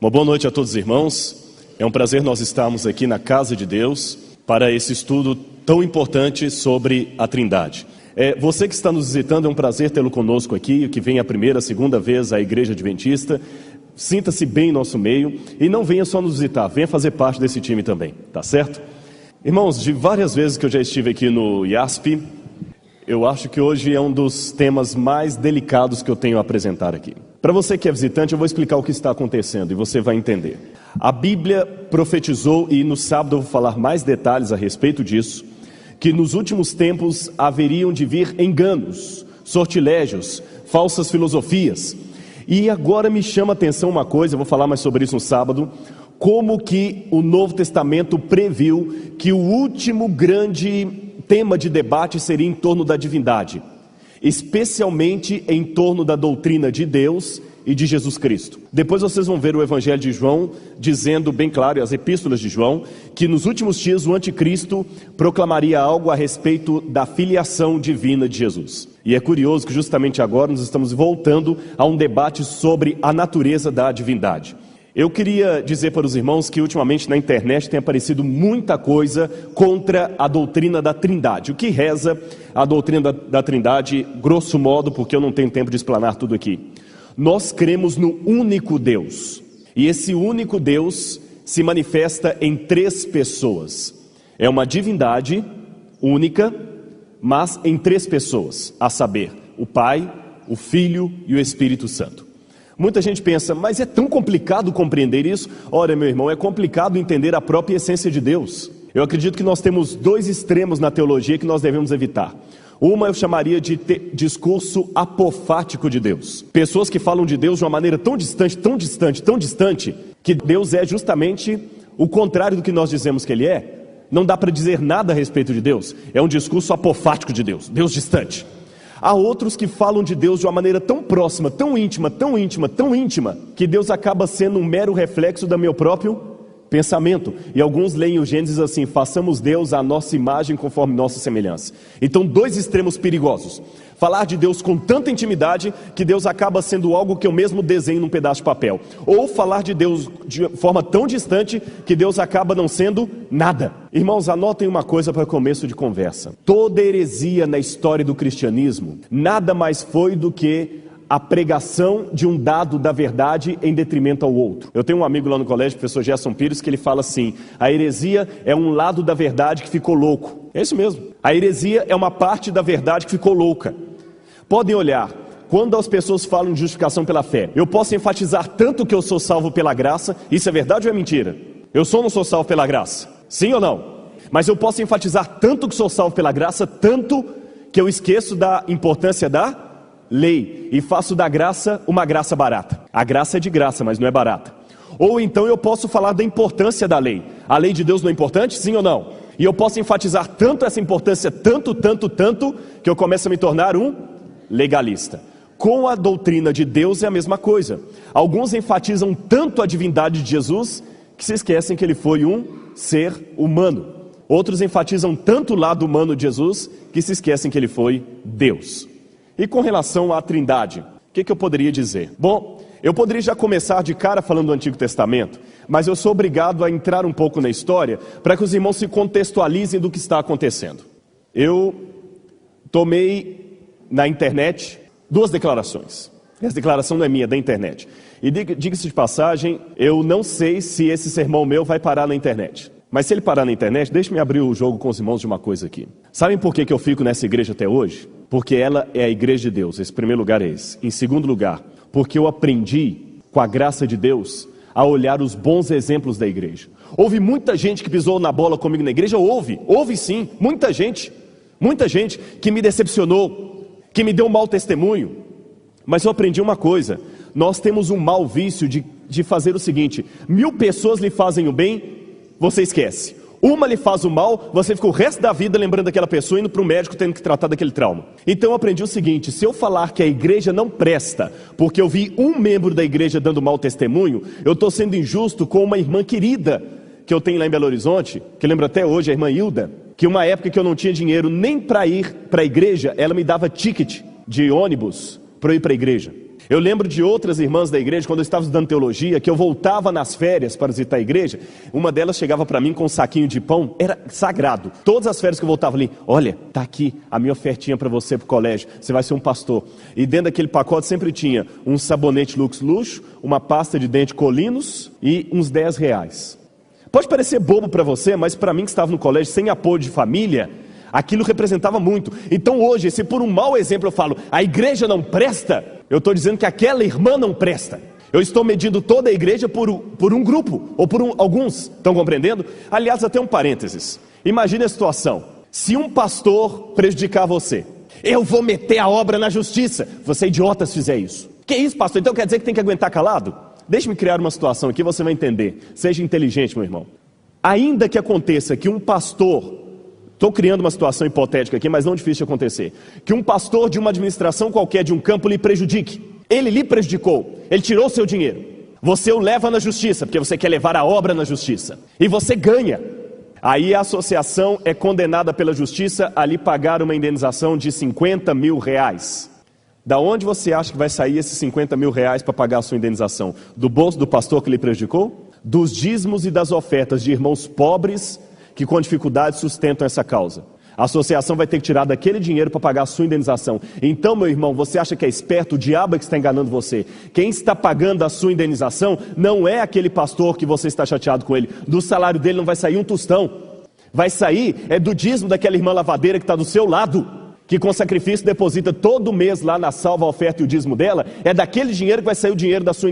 Uma boa noite a todos os irmãos. É um prazer nós estarmos aqui na casa de Deus para esse estudo tão importante sobre a Trindade. Você que está nos visitando, é um prazer tê-lo conosco aqui, que vem a primeira, segunda vez à Igreja Adventista. Sinta-se bem em nosso meio e não venha só nos visitar, venha fazer parte desse time também, tá certo? Irmãos, de várias vezes que eu já estive aqui no IASP, eu acho que hoje é um dos temas mais delicados que eu tenho a apresentar aqui. Para você que é visitante, eu vou explicar o que está acontecendo e você vai entender. A Bíblia profetizou, e no sábado eu vou falar mais detalhes a respeito disso, que nos últimos tempos haveriam de vir enganos, sortilégios, falsas filosofias. E agora me chama a atenção uma coisa, eu vou falar mais sobre isso no sábado, como que o Novo Testamento previu que o último grande tema de debate seria em torno da divindade, especialmente em torno da doutrina de Deus e de Jesus Cristo. Depois vocês vão ver o Evangelho de João dizendo bem claro, as epístolas de João, que nos últimos dias o anticristo proclamaria algo a respeito da filiação divina de Jesus. E é curioso que justamente agora nós estamos voltando a um debate sobre a natureza da divindade. Eu queria dizer para os irmãos que ultimamente na internet tem aparecido muita coisa contra a doutrina da Trindade. O que reza a doutrina da Trindade, grosso modo, porque eu não tenho tempo de explanar tudo aqui. Nós cremos no único Deus, e esse único Deus se manifesta em três pessoas. É uma divindade única, mas em três pessoas, a saber, o Pai, o Filho e o Espírito Santo. Muita gente pensa, mas é tão complicado compreender isso? Ora, meu irmão, é complicado entender a própria essência de Deus. Eu acredito que nós temos dois extremos na teologia que nós devemos evitar. Uma eu chamaria de discurso apofático de Deus. Pessoas que falam de Deus de uma maneira tão distante, tão distante, tão distante, que Deus é justamente o contrário do que nós dizemos que Ele é. Não dá para dizer nada a respeito de Deus. É um discurso apofático de Deus, Deus distante. Há outros que falam de Deus de uma maneira tão próxima, tão íntima, tão íntima, tão íntima, que Deus acaba sendo um mero reflexo do meu próprio pensamento. E alguns leem o Gênesis assim: façamos Deus à nossa imagem conforme nossa semelhança. Então, dois extremos perigosos. Falar de Deus com tanta intimidade que Deus acaba sendo algo que eu mesmo desenho num pedaço de papel. Ou falar de Deus de forma tão distante que Deus acaba não sendo nada. Irmãos, anotem uma coisa para começo de conversa. Toda heresia na história do cristianismo nada mais foi do que a pregação de um dado da verdade em detrimento ao outro. Eu tenho um amigo lá no colégio, o professor Gerson Pires, que ele fala assim: a heresia é um lado da verdade que ficou louco. É isso mesmo. A heresia é uma parte da verdade que ficou louca. Podem olhar, quando as pessoas falam de justificação pela fé, eu posso enfatizar tanto que eu sou salvo pela graça. Isso é verdade ou é mentira? Eu sou ou não sou salvo pela graça? Sim ou não? Mas eu posso enfatizar tanto que sou salvo pela graça, tanto que eu esqueço da importância da lei e faço da graça uma graça barata. A graça é de graça, mas não é barata. Ou então eu posso falar da importância da lei. A lei de Deus não é importante? Sim ou não? E eu posso enfatizar tanto essa importância, tanto, que eu começo a me tornar um legalista. Com a doutrina de Deus é a mesma coisa. Alguns enfatizam tanto a divindade de Jesus que se esquecem que ele foi um ser humano. Outros enfatizam tanto o lado humano de Jesus que se esquecem que ele foi Deus. E com relação à Trindade, o que eu poderia dizer? Bom, eu poderia já começar de cara falando do Antigo Testamento, mas eu sou obrigado a entrar um pouco na história para que os irmãos se contextualizem do que está acontecendo. Eu tomei na internet duas declarações. Essa declaração não é minha, é da internet. E diga-se de passagem, eu não sei se esse sermão meu vai parar na internet. Mas se ele parar na internet, deixe-me abrir o jogo com os irmãos de uma coisa aqui. Sabem por que eu fico nessa igreja até hoje? Porque ela é a igreja de Deus. Esse primeiro lugar é esse. Em segundo lugar, porque eu aprendi, com a graça de Deus, a olhar os bons exemplos da igreja. Houve muita gente que pisou na bola comigo na igreja? Houve sim, muita gente que me decepcionou, que me deu um mau testemunho. Mas eu aprendi uma coisa: nós temos um mau vício de fazer o seguinte: 1000 pessoas lhe fazem o bem, você esquece. Uma lhe faz o mal, você fica o resto da vida lembrando daquela pessoa, indo para o médico tendo que tratar daquele trauma. Então eu aprendi o seguinte: se eu falar que a igreja não presta porque eu vi um membro da igreja dando mau testemunho, eu estou sendo injusto com uma irmã querida que eu tenho lá em Belo Horizonte, que eu lembro até hoje, a irmã Hilda, que uma época que eu não tinha dinheiro nem para ir para a igreja, ela me dava ticket de ônibus para eu ir para a igreja. Eu lembro de outras irmãs da igreja, quando eu estava estudando teologia, que eu voltava nas férias para visitar a igreja. Uma delas chegava para mim com um saquinho de pão, era sagrado. Todas as férias que eu voltava ali, olha, tá aqui a minha ofertinha para você pro colégio, você vai ser um pastor. E dentro daquele pacote sempre tinha um sabonete Lux Luxo, uma pasta de dente Colinos e uns R$10. Pode parecer bobo para você, mas para mim que estava no colégio sem apoio de família, aquilo representava muito. Então hoje, se por um mau exemplo eu falo, a igreja não presta, eu estou dizendo que aquela irmã não presta. Eu estou medindo toda a igreja por um grupo, ou por alguns, estão compreendendo? Aliás, até um parênteses. Imagine a situação, se um pastor prejudicar você, eu vou meter a obra na justiça. Você é idiota se fizer isso. Que isso, pastor? Então quer dizer que tem que aguentar calado? Deixe-me criar uma situação aqui, você vai entender. Seja inteligente, meu irmão. Ainda que aconteça que um pastor, estou criando uma situação hipotética aqui, mas não difícil de acontecer, que um pastor de uma administração qualquer de um campo lhe prejudique. Ele lhe prejudicou, ele tirou o seu dinheiro. Você o leva na justiça, porque você quer levar a obra na justiça. E você ganha. Aí a associação é condenada pela justiça a lhe pagar uma indenização de R$50 mil. Da onde você acha que vai sair esses R$50 mil para pagar a sua indenização? Do bolso do pastor que lhe prejudicou? Dos dízimos e das ofertas de irmãos pobres que com dificuldade sustentam essa causa. A associação vai ter que tirar daquele dinheiro para pagar a sua indenização. Então, meu irmão, você acha que é esperto? O diabo é que está enganando você. Quem está pagando a sua indenização não é aquele pastor que você está chateado com ele. Do salário dele não vai sair um tostão. Vai sair do dízimo daquela irmã lavadeira que está do seu lado, que com sacrifício deposita todo mês lá na salva a oferta e o dízimo dela. É daquele dinheiro que vai sair o dinheiro da sua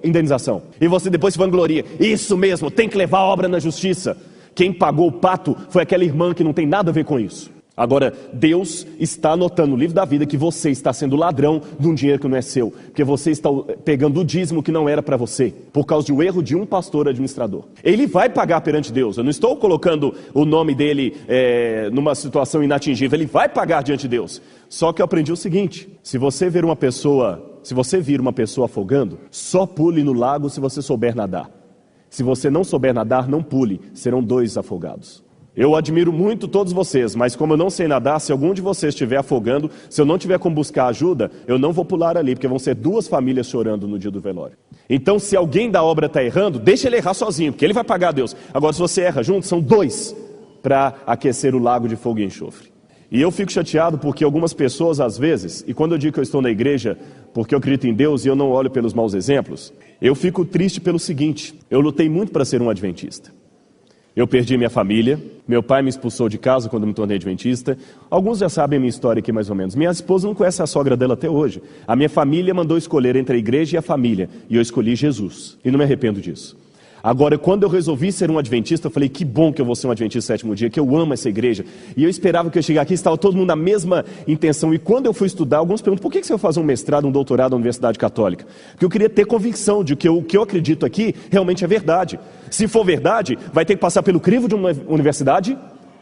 indenização. E você depois se vangloria. Isso mesmo, tem que levar a obra na justiça. Quem pagou o pato foi aquela irmã que não tem nada a ver com isso. Agora, Deus está anotando no livro da vida que você está sendo ladrão de um dinheiro que não é seu. Porque você está pegando o dízimo que não era para você, por causa do erro de um pastor administrador. Ele vai pagar perante Deus. Eu não estou colocando o nome dele numa situação inatingível. Ele vai pagar diante de Deus. Só que eu aprendi o seguinte: se você vir uma pessoa afogando, só pule no lago se você souber nadar. Se você não souber nadar, não pule, serão 2 afogados. Eu admiro muito todos vocês, mas como eu não sei nadar, se algum de vocês estiver afogando, se eu não tiver como buscar ajuda, eu não vou pular ali, porque vão ser 2 famílias chorando no dia do velório. Então, se alguém da obra está errando, deixa ele errar sozinho, porque ele vai pagar a Deus. Agora, se você erra junto, são 2 para aquecer o lago de fogo e enxofre. E eu fico chateado porque algumas pessoas, às vezes, e quando eu digo que eu estou na igreja porque eu acredito em Deus e eu não olho pelos maus exemplos, eu fico triste pelo seguinte: eu lutei muito para ser um adventista. Eu perdi minha família, meu pai me expulsou de casa quando me tornei adventista. Alguns já sabem a minha história aqui mais ou menos. Minha esposa não conhece a sogra dela até hoje. A minha família mandou escolher entre a igreja e a família, e eu escolhi Jesus, e não me arrependo disso. Agora, quando eu resolvi ser um adventista, eu falei, que bom que eu vou ser um adventista do 7º dia, que eu amo essa igreja. E eu esperava que eu chegasse aqui, estava todo mundo na mesma intenção. E quando eu fui estudar, alguns perguntam, por que você vai fazer um mestrado, um doutorado na Universidade Católica? Porque eu queria ter convicção de que o que eu acredito aqui realmente é verdade. Se for verdade, vai ter que passar pelo crivo de uma universidade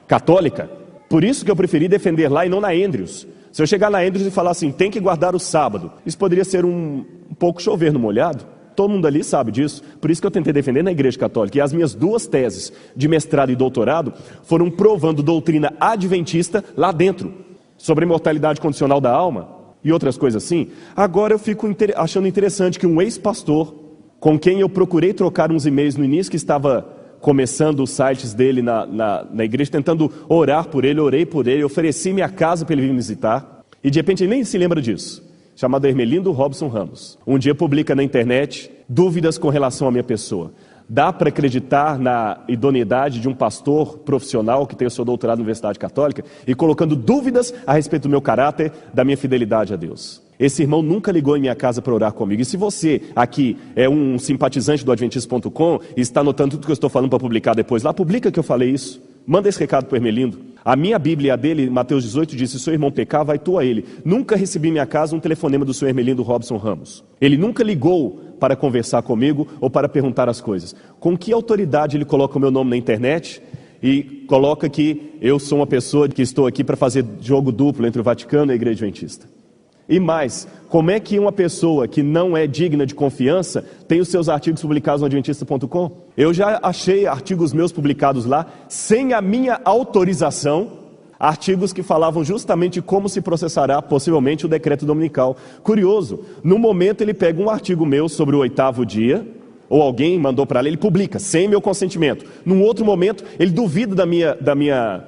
católica. Por isso que eu preferi defender lá e não na Andrews. Se eu chegar na Andrews e falar assim, tem que guardar o sábado, isso poderia ser um pouco chover no molhado. Todo mundo ali sabe disso, por isso que eu tentei defender na Igreja Católica. E as minhas 2 teses de mestrado e doutorado foram provando doutrina adventista lá dentro, sobre a imortalidade condicional da alma e outras coisas assim. Agora eu fico achando interessante que um ex-pastor, com quem eu procurei trocar uns e-mails no início, que estava começando os sites dele na igreja, tentando orar por ele, orei por ele, ofereci minha casa para ele vir me visitar, e de repente ele nem se lembra disso. Chamado Hermelindo Robson Ramos. Um dia publica na internet dúvidas com relação à minha pessoa. Dá para acreditar na idoneidade de um pastor profissional que tem o seu doutorado na Universidade Católica e colocando dúvidas a respeito do meu caráter, da minha fidelidade a Deus. Esse irmão nunca ligou em minha casa para orar comigo. E se você aqui é um simpatizante do Adventista.com e está anotando tudo que eu estou falando para publicar depois lá, publica que eu falei isso. Manda esse recado para o Hermelindo. A minha Bíblia e a dele, Mateus 18, diz, se seu irmão pecar, vai tu a ele. Nunca recebi em minha casa um telefonema do seu Hermelindo Robson Ramos. Ele nunca ligou para conversar comigo ou para perguntar as coisas. Com que autoridade ele coloca o meu nome na internet e coloca que eu sou uma pessoa que estou aqui para fazer jogo duplo entre o Vaticano e a Igreja Adventista? E mais, como é que uma pessoa que não é digna de confiança tem os seus artigos publicados no Adventista.com? Eu já achei artigos meus publicados lá sem a minha autorização. Artigos que falavam justamente como se processará possivelmente o decreto dominical. Curioso, no momento ele pega um artigo meu sobre o 8º dia, ou alguém mandou para ele publica, sem meu consentimento. Num outro momento, ele duvida da minha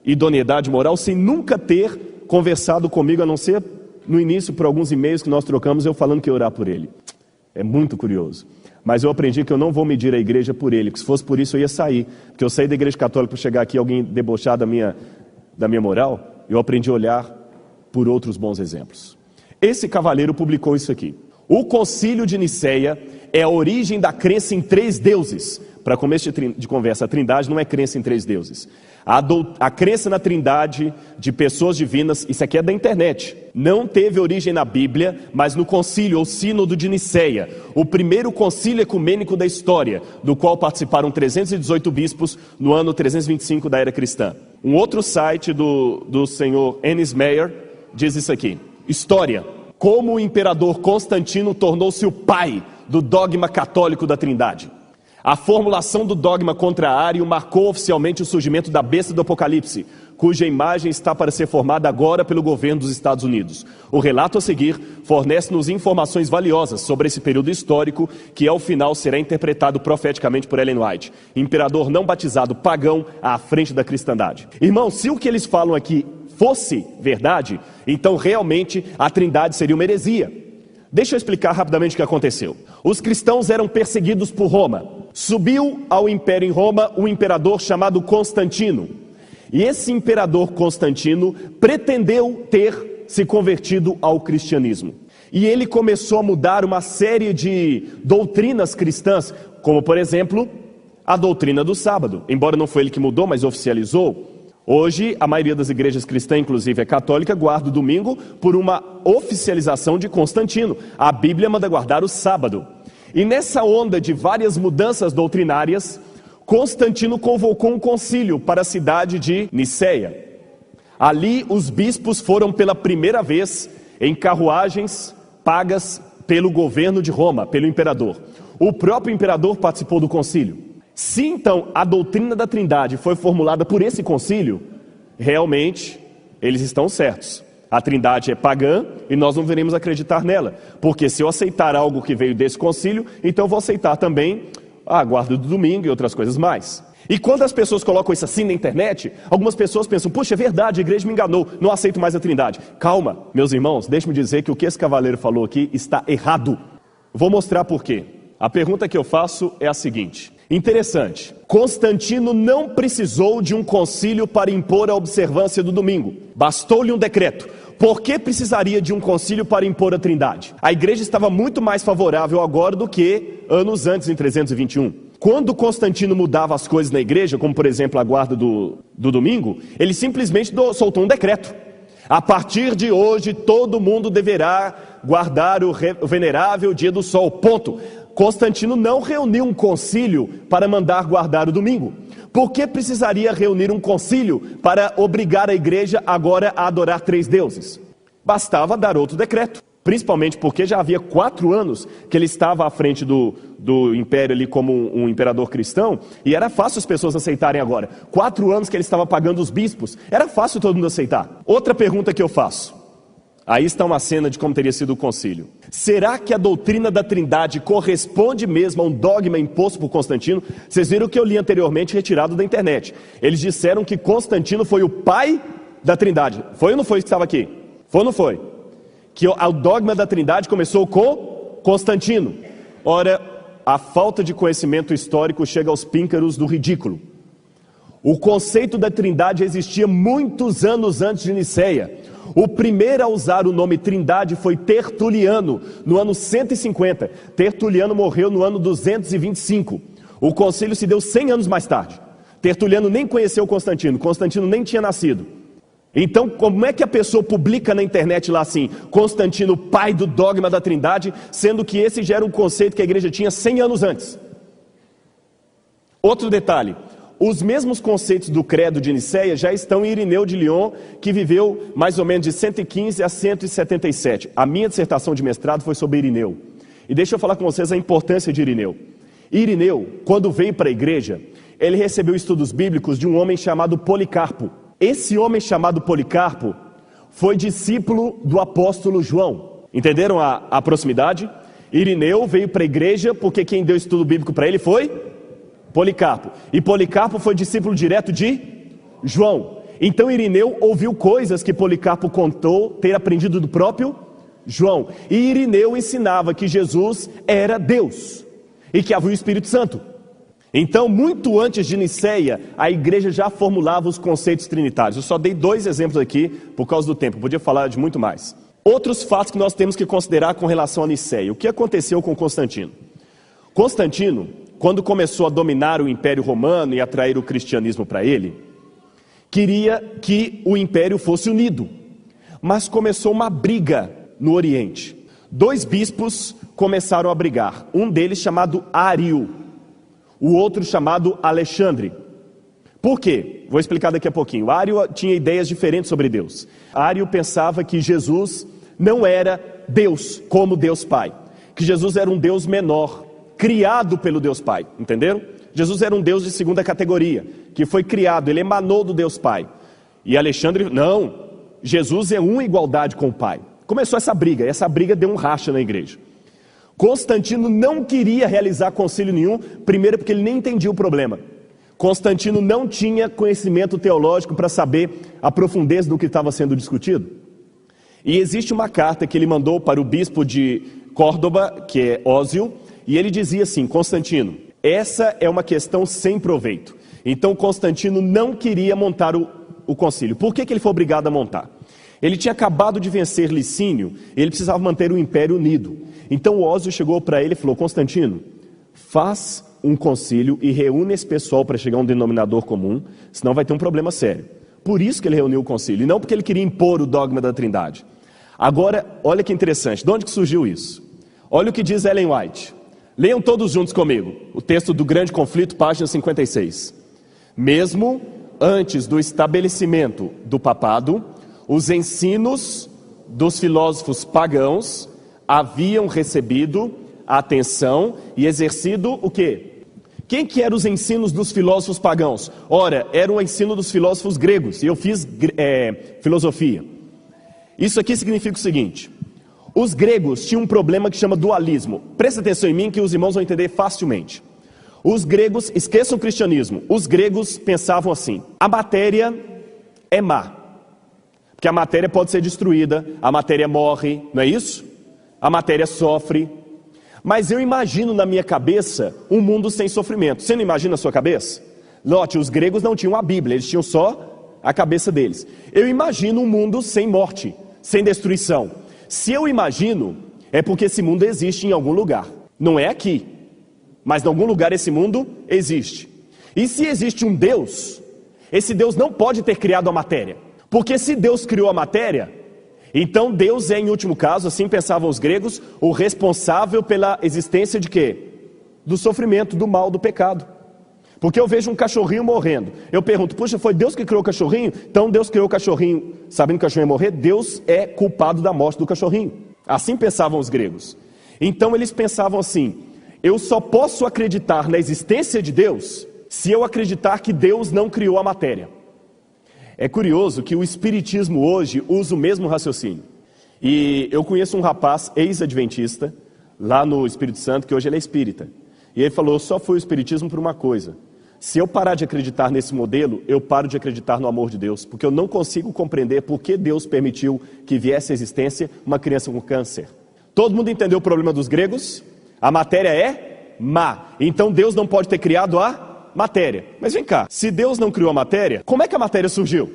idoneidade moral, sem nunca ter conversado comigo, a não ser no início, por alguns e-mails que nós trocamos, eu falando que ia orar por ele. É muito curioso. Mas eu aprendi que eu não vou medir a igreja por ele, porque se fosse por isso eu ia sair. Porque eu saí da igreja católica para chegar aqui alguém debochar da minha moral, eu aprendi a olhar por outros bons exemplos. Esse cavaleiro publicou isso aqui. O concílio de Niceia é a origem da crença em 3 deuses. Para começo de conversa, a trindade não é crença em 3 deuses. A crença na trindade de pessoas divinas, isso aqui é da internet, não teve origem na Bíblia, mas no concílio ou sínodo de Niceia, o primeiro concílio ecumênico da história, do qual participaram 318 bispos no ano 325 da era cristã. Um outro site do senhor Ennis Meyer diz isso aqui: História: como o imperador Constantino tornou-se o pai do dogma católico da trindade. A formulação do dogma contrário marcou oficialmente o surgimento da besta do Apocalipse, cuja imagem está para ser formada agora pelo governo dos Estados Unidos. O relato a seguir fornece-nos informações valiosas sobre esse período histórico, que ao final será interpretado profeticamente por Ellen White, imperador não batizado pagão à frente da cristandade. Irmão, se o que eles falam aqui fosse verdade, então realmente a trindade seria uma heresia. Deixa eu explicar rapidamente o que aconteceu. Os cristãos eram perseguidos por Roma. Subiu ao império em Roma um imperador chamado Constantino. E esse imperador Constantino pretendeu ter se convertido ao cristianismo. E ele começou a mudar uma série de doutrinas cristãs, como por exemplo, a doutrina do sábado. Embora não foi ele que mudou, mas oficializou. Hoje, a maioria das igrejas cristãs, inclusive a católica, guarda o domingo por uma oficialização de Constantino. A Bíblia manda guardar o sábado. E nessa onda de várias mudanças doutrinárias, Constantino convocou um concílio para a cidade de Niceia. Ali, os bispos foram pela primeira vez em carruagens pagas pelo governo de Roma, pelo imperador. O próprio imperador participou do concílio. Se então a doutrina da trindade foi formulada por esse concílio, realmente eles estão certos. A trindade é pagã e nós não veremos acreditar nela. Porque se eu aceitar algo que veio desse concílio, então eu vou aceitar também a guarda do domingo e outras coisas mais. E quando as pessoas colocam isso assim na internet, algumas pessoas pensam: puxa, é verdade, a igreja me enganou, não aceito mais a trindade. Calma, meus irmãos, deixe-me dizer que o que esse cavaleiro falou aqui está errado. Vou mostrar por quê. A pergunta que eu faço é a seguinte: interessante, Constantino não precisou de um concílio para impor a observância do domingo. Bastou-lhe um decreto. Por que precisaria de um concílio para impor a trindade? A igreja estava muito mais favorável agora do que anos antes, em 321. Quando Constantino mudava as coisas na igreja, como por exemplo a guarda do domingo, ele simplesmente soltou um decreto. A partir de hoje, todo mundo deverá guardar o venerável dia do sol, ponto. Constantino não reuniu um concílio para mandar guardar o domingo. Por que precisaria reunir um concílio para obrigar a igreja agora a adorar 3 deuses? Bastava dar outro decreto, principalmente porque já havia 4 anos que ele estava à frente do império ali como um imperador cristão, e era fácil as pessoas aceitarem agora. 4 anos que ele estava pagando os bispos, era fácil todo mundo aceitar. Outra pergunta que eu faço: aí está uma cena de como teria sido o concílio. Será que a doutrina da trindade corresponde mesmo a um dogma imposto por Constantino? Vocês viram o que eu li anteriormente, retirado da internet. Eles disseram que Constantino foi o pai da trindade. Foi ou não foi que estava aqui? Foi ou não foi? Que o dogma da trindade começou com Constantino. Ora, a falta de conhecimento histórico chega aos píncaros do ridículo. O conceito da trindade existia muitos anos antes de Niceia. O primeiro a usar o nome trindade foi Tertuliano, no ano 150. Tertuliano morreu no ano 225. O concílio se deu 100 anos mais tarde. Tertuliano nem conheceu Constantino, Constantino nem tinha nascido. Então, como é que a pessoa publica na internet lá assim: Constantino, pai do dogma da trindade, sendo que esse já era um conceito que a igreja tinha 100 anos antes? Outro detalhe: os mesmos conceitos do credo de Niceia já estão em Irineu de Lyon, que viveu mais ou menos de 115 a 177. A minha dissertação de mestrado foi sobre Irineu. E deixa eu falar com vocês a importância de Irineu. Irineu, quando veio para a igreja, ele recebeu estudos bíblicos de um homem chamado Policarpo. Esse homem chamado Policarpo foi discípulo do apóstolo João. Entenderam a proximidade? Irineu veio para a igreja porque quem deu estudo bíblico para ele foi Policarpo. E Policarpo foi discípulo direto de João. Então Irineu ouviu coisas que Policarpo contou ter aprendido do próprio João. E Irineu ensinava que Jesus era Deus e que havia o Espírito Santo. Então, muito antes de Niceia, a igreja já formulava os conceitos trinitários. Eu só dei 2 exemplos aqui por causa do tempo, eu podia falar de muito mais. Outros fatos que nós temos que considerar com relação a Niceia. O que aconteceu com Constantino? Constantino, quando começou a dominar o Império Romano e atrair o cristianismo para ele, queria que o Império fosse unido. Mas começou uma briga no Oriente. 2 bispos começaram a brigar. Um deles chamado Ário, o outro chamado Alexandre. Por quê? Vou explicar daqui a pouquinho. Ário tinha ideias diferentes sobre Deus. Ário pensava que Jesus não era Deus como Deus Pai, que Jesus era um Deus menor, criado pelo Deus Pai, entenderam? Jesus era um Deus de segunda categoria, que foi criado, ele emanou do Deus Pai. E Alexandre, não, Jesus é uma igualdade com o Pai. Começou essa briga deu um racha na igreja. Constantino não queria realizar concílio nenhum, primeiro porque ele nem entendia o problema. Constantino não tinha conhecimento teológico para saber a profundeza do que estava sendo discutido. E existe uma carta que ele mandou para o bispo de Córdoba, que é Ósio, e ele dizia assim: Constantino, essa é uma questão sem proveito. Então Constantino não queria montar o concílio. Por que ele foi obrigado a montar? Ele tinha acabado de vencer Licínio, ele precisava manter o império unido. Então Ósio chegou para ele e falou: Constantino, faz um concílio e reúne esse pessoal para chegar a um denominador comum, senão vai ter um problema sério. Por isso que ele reuniu o concílio, e não porque ele queria impor o dogma da Trindade. Agora, olha que interessante, de onde que surgiu isso? Olha o que diz Ellen White. Leiam todos juntos comigo, o texto do Grande Conflito, página 56. Mesmo antes do estabelecimento do papado, os ensinos dos filósofos pagãos haviam recebido atenção e exercido o quê? Quem que eram os ensinos dos filósofos pagãos? Ora, era o ensino dos filósofos gregos, e eu fiz filosofia. Isso aqui significa o seguinte: os gregos tinham um problema que chama dualismo. Presta atenção em mim que os irmãos vão entender facilmente. Os gregos, esqueçam o cristianismo, os gregos pensavam assim: a matéria é má, porque a matéria pode ser destruída, a matéria morre, não é isso? A matéria sofre. Mas eu imagino na minha cabeça um mundo sem sofrimento. Você não imagina na sua cabeça? Note, os gregos não tinham a Bíblia, eles tinham só a cabeça deles. Eu imagino um mundo sem morte, sem destruição. Se eu imagino, é porque esse mundo existe em algum lugar. Não é aqui, mas em algum lugar esse mundo existe. E se existe um Deus, esse Deus não pode ter criado a matéria. Porque se Deus criou a matéria, então Deus é, em último caso, assim pensavam os gregos, o responsável pela existência de quê? Do sofrimento, do mal, do pecado. Porque eu vejo um cachorrinho morrendo, eu pergunto: puxa, foi Deus que criou o cachorrinho? Então Deus criou o cachorrinho sabendo que o cachorrinho ia morrer, Deus é culpado da morte do cachorrinho. Assim pensavam os gregos. Então eles pensavam assim: eu só posso acreditar na existência de Deus se eu acreditar que Deus não criou a matéria. É curioso que o espiritismo hoje usa o mesmo raciocínio. E eu conheço um rapaz ex-adventista lá no Espírito Santo, que hoje ele é espírita. E ele falou: eu só fui o espiritismo por uma coisa: se eu parar de acreditar nesse modelo, eu paro de acreditar no amor de Deus, porque eu não consigo compreender por que Deus permitiu que viesse à existência uma criança com câncer. Todo mundo entendeu o problema dos gregos? A matéria é má, então Deus não pode ter criado a matéria. Mas vem cá, se Deus não criou a matéria, como é que a matéria surgiu?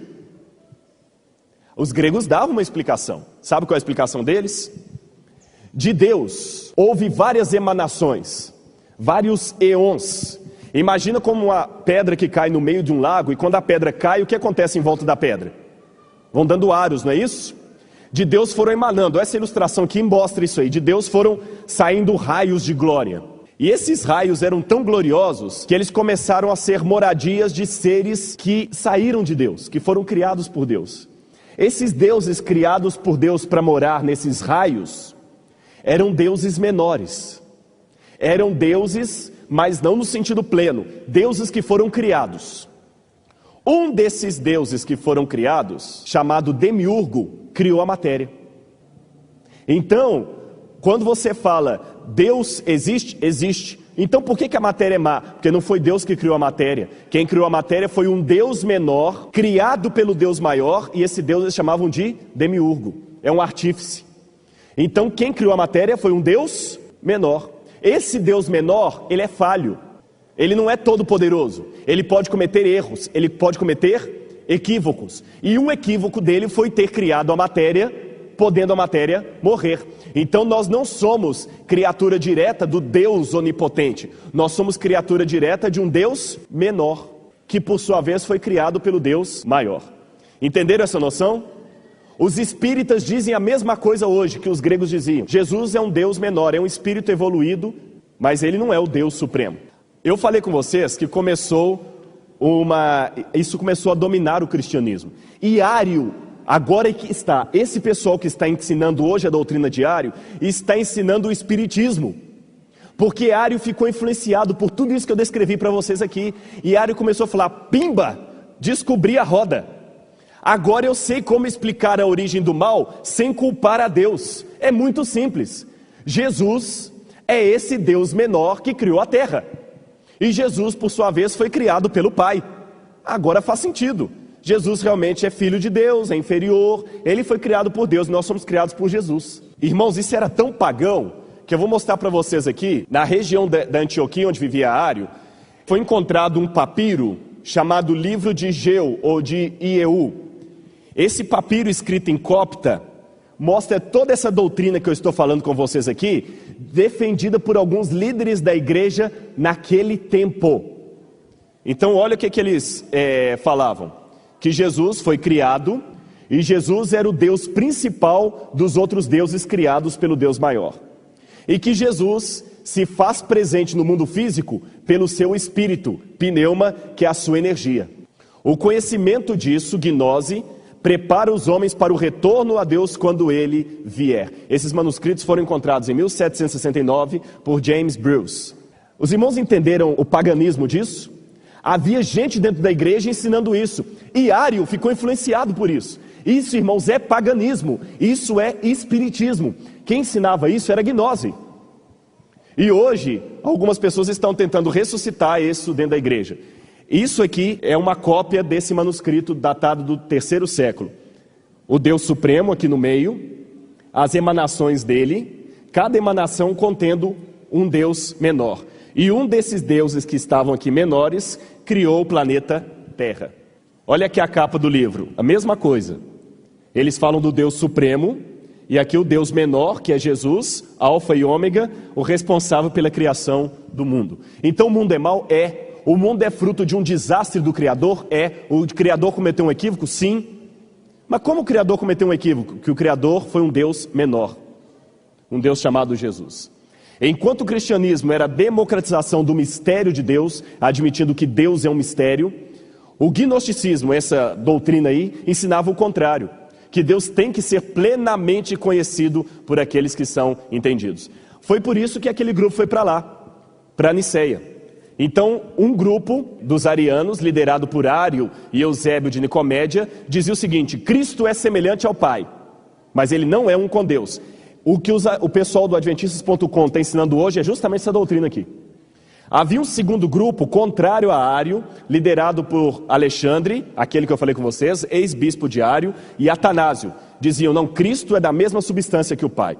Os gregos davam uma explicação. Sabe qual é a explicação deles? De Deus houve várias emanações, vários eons. Imagina como uma pedra que cai no meio de um lago, e quando a pedra cai, o que acontece em volta da pedra? Vão dando aros, não é isso? De Deus foram emanando, essa ilustração aqui mostra isso aí, de Deus foram saindo raios de glória. E esses raios eram tão gloriosos que eles começaram a ser moradias de seres que saíram de Deus, que foram criados por Deus. Esses deuses criados por Deus para morar nesses raios eram deuses menores. Eram deuses, mas não no sentido pleno, deuses que foram criados. Um desses deuses que foram criados, chamado Demiurgo, criou a matéria. Então, quando você fala Deus existe, existe. Então por que a matéria é má? Porque não foi Deus que criou a matéria. Quem criou a matéria foi um Deus menor, criado pelo Deus maior, e esse Deus eles chamavam de Demiurgo. É um artífice. Então quem criou a matéria foi um Deus menor. Esse Deus menor, ele é falho. Ele não é todo poderoso. Ele pode cometer erros, ele pode cometer equívocos. E um equívoco dele foi ter criado a matéria, podendo a matéria morrer. Então nós não somos criatura direta do Deus onipotente. Nós somos criatura direta de um Deus menor, que por sua vez foi criado pelo Deus maior. Entenderam essa noção? Os espíritas dizem a mesma coisa hoje que os gregos diziam. Jesus é um Deus menor, é um espírito evoluído, mas ele não é o Deus supremo. Eu falei com vocês que isso começou a dominar o cristianismo. E Ário, agora é que está, esse pessoal que está ensinando hoje a doutrina de Ário, está ensinando o espiritismo. Porque Ário ficou influenciado por tudo isso que eu descrevi para vocês aqui. E Ário começou a falar, pimba, descobri a roda. Agora eu sei como explicar a origem do mal sem culpar a Deus. É muito simples. Jesus é esse Deus menor que criou a terra. E Jesus, por sua vez, foi criado pelo Pai. Agora faz sentido. Jesus realmente é filho de Deus, é inferior. Ele foi criado por Deus, nós somos criados por Jesus. Irmãos, isso era tão pagão que eu vou mostrar para vocês aqui. Na região da Antioquia, onde vivia Ário, foi encontrado um papiro chamado Livro de Geu ou de Ieu. Esse papiro escrito em copta mostra toda essa doutrina que eu estou falando com vocês aqui, defendida por alguns líderes da igreja naquele tempo. Então olha o que eles falavam. Que Jesus foi criado e Jesus era o Deus principal dos outros deuses criados pelo Deus maior. E que Jesus se faz presente no mundo físico pelo seu espírito, pneuma, que é a sua energia. O conhecimento disso, gnose, prepara os homens para o retorno a Deus quando Ele vier. Esses manuscritos foram encontrados em 1769 por James Bruce. Os irmãos entenderam o paganismo disso? Havia gente dentro da igreja ensinando isso. E Ário ficou influenciado por isso. Isso, irmãos, é paganismo. Isso é espiritismo. Quem ensinava isso era gnose. E hoje, algumas pessoas estão tentando ressuscitar isso dentro da igreja. Isso aqui é uma cópia desse manuscrito datado do 3º século. O Deus Supremo aqui no meio, as emanações dele, cada emanação contendo um Deus menor. E um desses deuses que estavam aqui menores criou o planeta Terra. Olha aqui a capa do livro, a mesma coisa. Eles falam do Deus Supremo, e aqui o Deus menor, que é Jesus, Alfa e Ômega, o responsável pela criação do mundo. Então o mundo é mau? É. O mundo é fruto de um desastre do Criador? É. O Criador cometeu um equívoco? Sim. Mas como o Criador cometeu um equívoco? Que o Criador foi um Deus menor. Um Deus chamado Jesus. Enquanto o cristianismo era a democratização do mistério de Deus, admitindo que Deus é um mistério, o gnosticismo, essa doutrina aí, ensinava o contrário. Que Deus tem que ser plenamente conhecido por aqueles que são entendidos. Foi por isso que aquele grupo foi para lá, para Niceia. Então, um grupo dos arianos, liderado por Ário e Eusébio de Nicomédia, dizia o seguinte: Cristo é semelhante ao Pai, mas ele não é um com Deus. O que o pessoal do Adventistas.com está ensinando hoje é justamente essa doutrina aqui. Havia um segundo grupo, contrário a Ário, liderado por Alexandre, aquele que eu falei com vocês, ex-bispo de Ário, e Atanásio. Diziam, não, Cristo é da mesma substância que o Pai.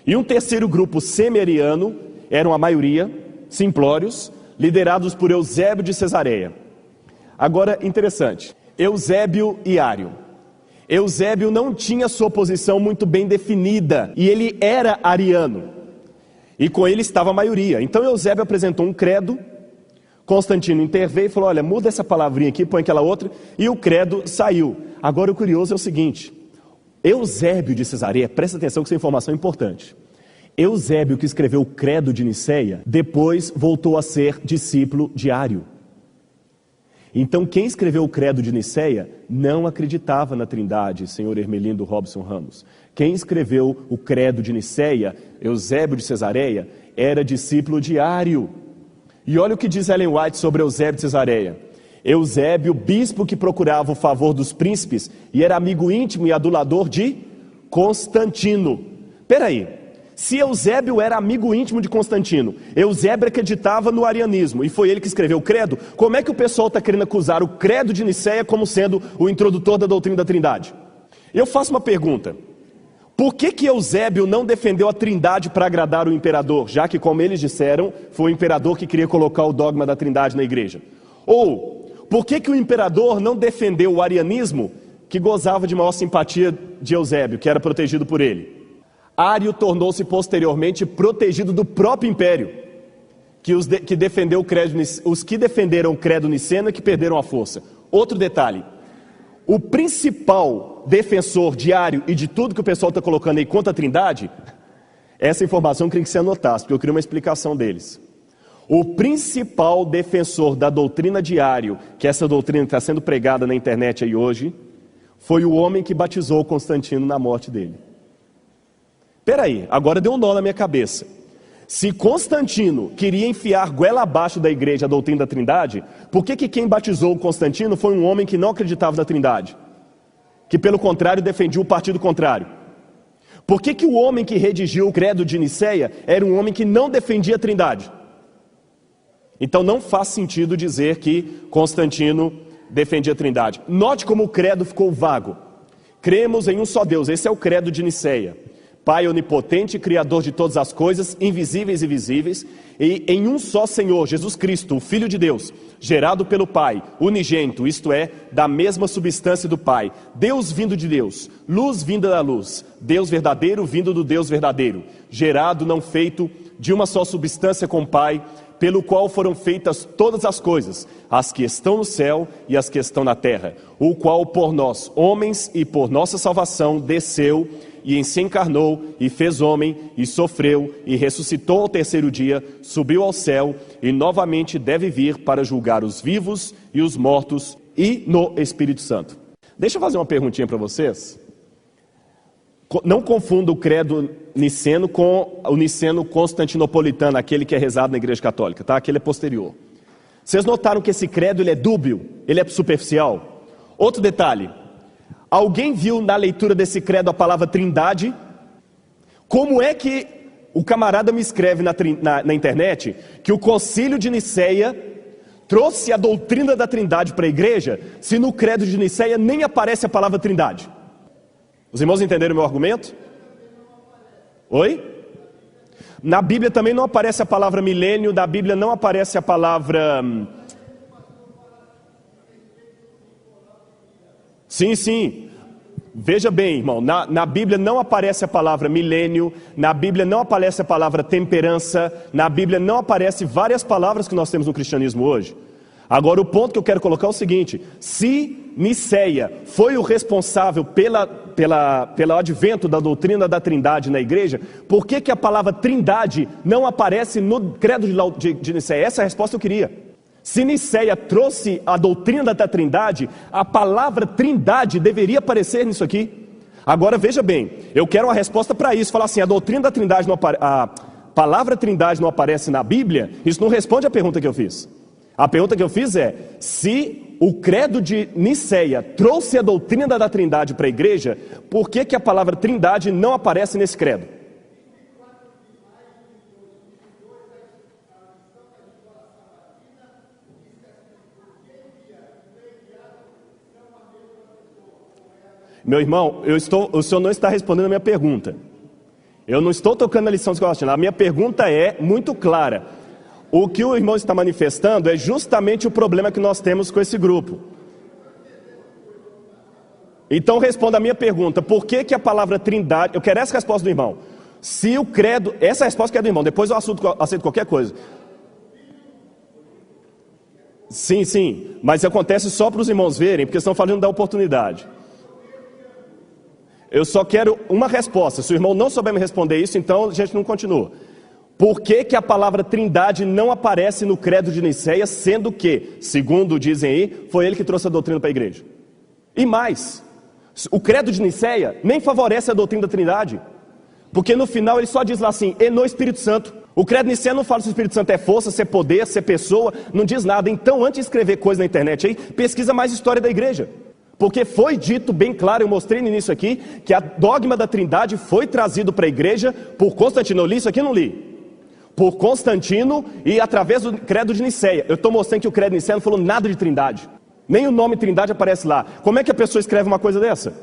E um terceiro grupo, semi-ariano, eram a maioria, simplórios, liderados por Eusébio de Cesareia. Agora, interessante, Eusébio e Ário. Eusébio não tinha sua posição muito bem definida, e ele era ariano, e com ele estava a maioria. Então Eusébio apresentou um credo, Constantino interveio e falou, olha, muda essa palavrinha aqui, põe aquela outra, e o credo saiu. Agora o curioso é o seguinte, Eusébio de Cesareia, presta atenção que essa informação é importante. Eusébio, que escreveu o credo de Niceia, depois voltou a ser discípulo de Ário. Então quem escreveu o credo de Niceia não acreditava na Trindade, senhor Hermelindo Robson Ramos. Quem escreveu o credo de Niceia, Eusébio de Cesareia, era discípulo de Ário. E olha o que diz Ellen White sobre Eusébio de Cesareia. Eusébio, bispo que procurava o favor dos príncipes e era amigo íntimo e adulador de Constantino. Peraí, se Eusébio era amigo íntimo de Constantino, Eusébio acreditava no arianismo e foi ele que escreveu o credo, como é que o pessoal está querendo acusar o credo de Nicéia como sendo o introdutor da doutrina da Trindade? Eu faço uma pergunta: por que Eusébio não defendeu a Trindade para agradar o imperador, já que, como eles disseram, foi o imperador que queria colocar o dogma da Trindade na igreja? Ou, por que o imperador não defendeu o arianismo, que gozava de maior simpatia de Eusébio, que era protegido por ele? Ário tornou-se posteriormente protegido do próprio império, que defendeu o credo, os que defenderam o credo niceno e que perderam a força. Outro detalhe: o principal defensor de Ário e de tudo que o pessoal está colocando aí contra a Trindade, essa informação eu queria que você anotasse, porque eu queria uma explicação deles. O principal defensor da doutrina de Ário, que essa doutrina está sendo pregada na internet aí hoje, foi o homem que batizou Constantino na morte dele. Peraí, agora deu um nó na minha cabeça. Se Constantino queria enfiar goela abaixo da igreja a doutrina da Trindade, por que quem batizou Constantino foi um homem que não acreditava na Trindade? Que pelo contrário defendia o partido contrário? Por que o homem que redigiu o credo de Nicéia era um homem que não defendia a Trindade? Então não faz sentido dizer que Constantino defendia a Trindade. Note como o credo ficou vago. Cremos em um só Deus, esse é o credo de Nicéia. Pai onipotente, Criador de todas as coisas, invisíveis e visíveis, e em um só Senhor, Jesus Cristo, o Filho de Deus, gerado pelo Pai, unigênito, isto é, da mesma substância do Pai, Deus vindo de Deus, luz vinda da luz, Deus verdadeiro vindo do Deus verdadeiro, gerado, não feito, de uma só substância com o Pai, pelo qual foram feitas todas as coisas, as que estão no céu e as que estão na terra, o qual por nós, homens, e por nossa salvação, desceu e se encarnou, e fez homem, e sofreu, e ressuscitou ao terceiro dia, subiu ao céu, e novamente deve vir para julgar os vivos e os mortos, e no Espírito Santo. Deixa eu fazer uma perguntinha para vocês. Não confunda o credo niceno com o niceno constantinopolitano, aquele que é rezado na Igreja Católica, tá? Aquele é posterior. Vocês notaram que esse credo ele é dúbio, ele é superficial? Outro detalhe: alguém viu na leitura desse credo a palavra Trindade? Como é que o camarada me escreve na internet que o Concílio de Nicéia trouxe a doutrina da Trindade para a igreja, se no credo de Nicéia nem aparece a palavra Trindade? Os irmãos entenderam o meu argumento? Oi? Na Bíblia também não aparece a palavra milênio, na Bíblia não aparece a palavra... Sim. Veja bem, irmão, na Bíblia não aparece a palavra milênio, na Bíblia não aparece a palavra temperança, na Bíblia não aparece várias palavras que nós temos no cristianismo hoje. Agora o ponto que eu quero colocar é o seguinte: se Nicéia foi o responsável pelo advento da doutrina da Trindade na igreja, por que a palavra Trindade não aparece no credo de Nicéia? Essa é a resposta que eu queria. Se Nicéia trouxe a doutrina da Trindade, a palavra Trindade deveria aparecer nisso aqui. Agora veja bem, eu quero uma resposta para isso. Falar assim, a doutrina da Trindade a palavra Trindade não aparece na Bíblia, isso não responde à pergunta que eu fiz. A pergunta que eu fiz é: se o credo de Nicéia trouxe a doutrina da Trindade para a igreja, por que a palavra Trindade não aparece nesse credo? Meu irmão, o senhor não está respondendo a minha pergunta. Eu não estou tocando na lição de escola. A minha pergunta é muito clara. O que o irmão está manifestando é justamente o problema que nós temos com esse grupo. Então responda a minha pergunta: por que a palavra Trindade... Eu quero essa resposta do irmão. Se o credo... Essa resposta que é do irmão, depois eu aceito qualquer coisa. Sim, mas acontece só para os irmãos verem, porque estão falando da oportunidade. Eu só quero uma resposta. Se o irmão não souber me responder isso, então a gente não continua. Por que a palavra Trindade não aparece no credo de Nicéia, sendo que, segundo dizem aí, foi ele que trouxe a doutrina para a igreja? E mais, o credo de Nicéia nem favorece a doutrina da Trindade, porque no final ele só diz lá assim, e no Espírito Santo. O credo niceno não fala se o Espírito Santo é força, se é poder, se é pessoa, não diz nada. Então, antes de escrever coisa na internet aí, pesquisa mais história da igreja. Porque foi dito bem claro, eu mostrei no início aqui, que a dogma da Trindade foi trazido para a igreja por Constantino. Eu li isso aqui? Não li. Por Constantino e através do credo de Niceia. Eu estou mostrando que o credo niceno não falou nada de Trindade. Nem o nome Trindade aparece lá. Como é que a pessoa escreve uma coisa dessa?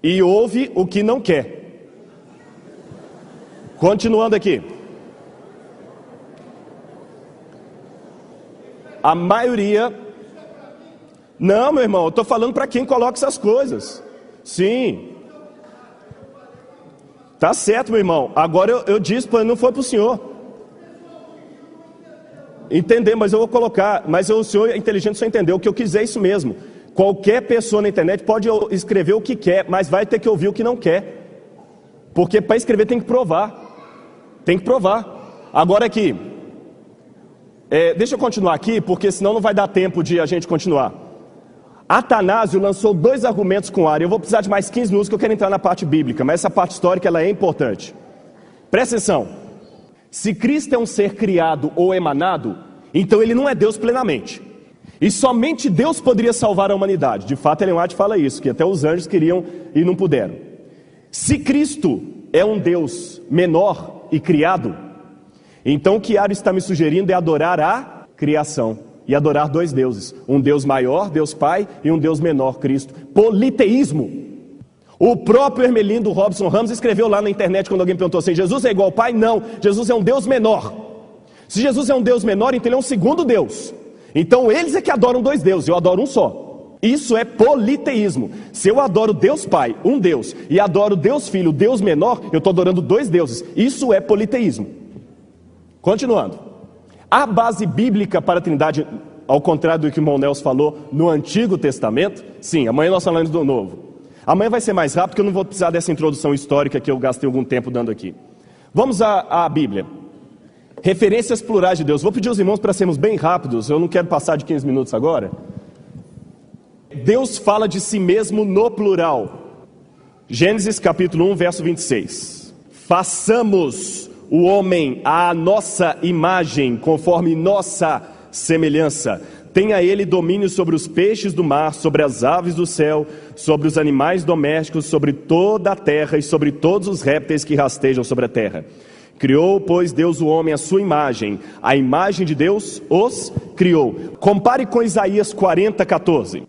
E ouve o que não quer. Continuando aqui. A maioria... Não, meu irmão, eu estou falando para quem coloca essas coisas. Sim. Tá certo, meu irmão. Agora eu disse, não foi para o senhor. Entender, mas eu vou colocar. Mas o senhor é inteligente, o senhor entendeu. O que eu quiser é isso mesmo. Qualquer pessoa na internet pode escrever o que quer, mas vai ter que ouvir o que não quer. Porque para escrever tem que provar. Tem que provar. Agora aqui. Deixa eu continuar aqui, porque senão não vai dar tempo de a gente continuar. Atanásio lançou 2 argumentos com ar. Eu vou precisar de mais 15 minutos, que eu quero entrar na parte bíblica, mas essa parte histórica ela é importante. Presta atenção. Se Cristo é um ser criado ou emanado, então ele não é Deus plenamente. E somente Deus poderia salvar a humanidade. De fato, Ellen White fala isso, que até os anjos queriam e não puderam. Se Cristo é um Deus menor e criado, então o que Ario está me sugerindo é adorar a criação. E adorar 2 deuses. Um Deus maior, Deus Pai, e um Deus menor, Cristo. Politeísmo. O próprio Hermelindo Robson Ramos escreveu lá na internet, quando alguém perguntou assim, Jesus é igual ao Pai? Não, Jesus é um Deus menor. Se Jesus é um Deus menor, então ele é um segundo Deus. Então eles é que adoram 2 deuses, eu adoro um só. Isso é politeísmo. Se eu adoro Deus Pai, um Deus, e adoro Deus Filho, Deus menor, eu estou adorando 2 deuses. Isso é politeísmo. Continuando. A base bíblica para a Trindade, ao contrário do que o irmão Nelson falou, no Antigo Testamento, sim, amanhã nós falamos do Novo. Amanhã vai ser mais rápido, porque eu não vou precisar dessa introdução histórica que eu gastei algum tempo dando aqui. Vamos à Bíblia. Referências plurais de Deus. Vou pedir aos irmãos para sermos bem rápidos, eu não quero passar de 15 minutos agora. Deus fala de si mesmo no plural. Gênesis capítulo 1, verso 26. Façamos o homem à nossa imagem, conforme nossa semelhança. Tenha ele domínio sobre os peixes do mar, sobre as aves do céu, sobre os animais domésticos, sobre toda a terra e sobre todos os répteis que rastejam sobre a terra. Criou, pois, Deus o homem à sua imagem. A imagem de Deus os criou. Compare com Isaías 40, 14.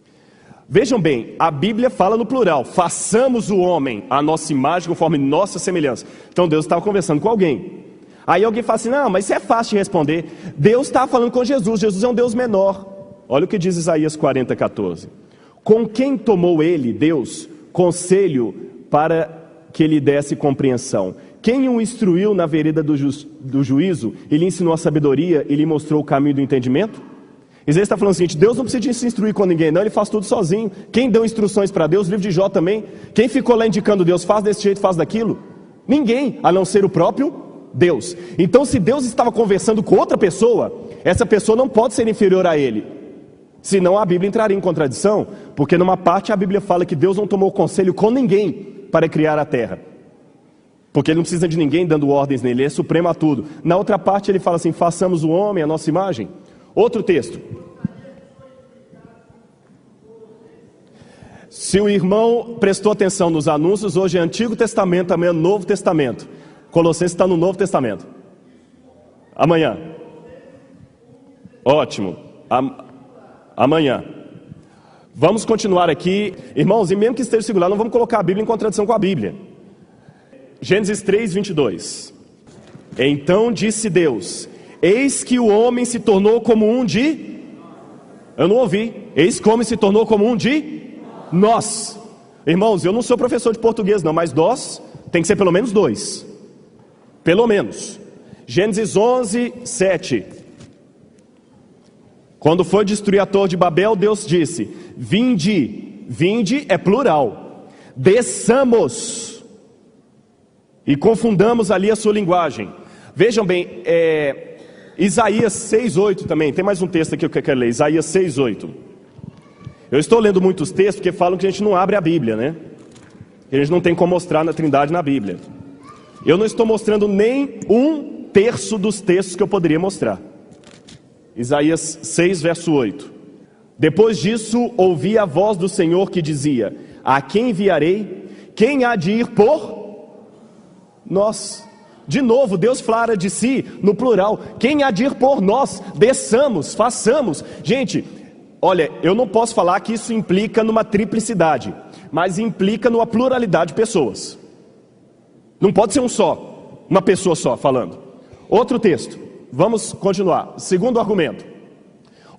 Vejam bem, a Bíblia fala no plural. Façamos o homem à nossa imagem, conforme nossa semelhança. Então Deus estava conversando com alguém. Aí alguém fala assim, não, mas isso é fácil de responder. Deus estava falando com Jesus. Jesus é um Deus menor. Olha o que diz Isaías 40, 14. Com quem tomou ele, Deus, conselho para que lhe desse compreensão? Quem o instruiu na vereda do juízo? Ele ensinou a sabedoria e lhe mostrou o caminho do entendimento? Isaías está falando o seguinte, Deus não precisa se instruir com ninguém, não, ele faz tudo sozinho. Quem deu instruções para Deus? O livro de Jó também. Quem ficou lá indicando Deus, faz desse jeito, faz daquilo? Ninguém, a não ser o próprio Deus. Então, se Deus estava conversando com outra pessoa, essa pessoa não pode ser inferior a ele. Senão a Bíblia entraria em contradição, porque numa parte a Bíblia fala que Deus não tomou conselho com ninguém para criar a terra. Porque ele não precisa de ninguém dando ordens nele, ele é supremo a tudo. Na outra parte ele fala assim, façamos o homem à nossa imagem. Outro texto. Se o irmão prestou atenção nos anúncios, hoje é Antigo Testamento, amanhã é Novo Testamento. Colossenses está no Novo Testamento. Amanhã. Ótimo. Amanhã. Vamos continuar aqui. Irmãos, e mesmo que esteja singular, não vamos colocar a Bíblia em contradição com a Bíblia. Gênesis 3, 22. Então disse Deus, eis que o homem se tornou como um de... Eu não ouvi. Eis que o homem se tornou como um de... Nós. Irmãos, eu não sou professor de português não, mas nós tem que ser pelo menos 2. Pelo menos. Gênesis 11, 7. Quando foi destruir a torre de Babel, Deus disse, vinde. Vinde é plural. Desçamos. E confundamos ali a sua linguagem. Vejam bem, Isaías 6:8 também. Tem mais um texto aqui que eu quero ler. Isaías 6:8. Eu estou lendo muitos textos porque falam que a gente não abre a Bíblia, né? Eles não têm como mostrar na Trindade na Bíblia. Eu não estou mostrando nem 1/3 dos textos que eu poderia mostrar. Isaías 6, verso 8. Depois disso, ouvi a voz do Senhor que dizia: a quem enviarei? Quem há de ir por nós? De novo, Deus fala de si no plural. Quem há de ir por nós? Desçamos, façamos. Gente, olha, eu não posso falar que isso implica numa triplicidade, mas implica numa pluralidade de pessoas. Não pode ser uma pessoa só falando. Outro texto, vamos continuar. Segundo argumento.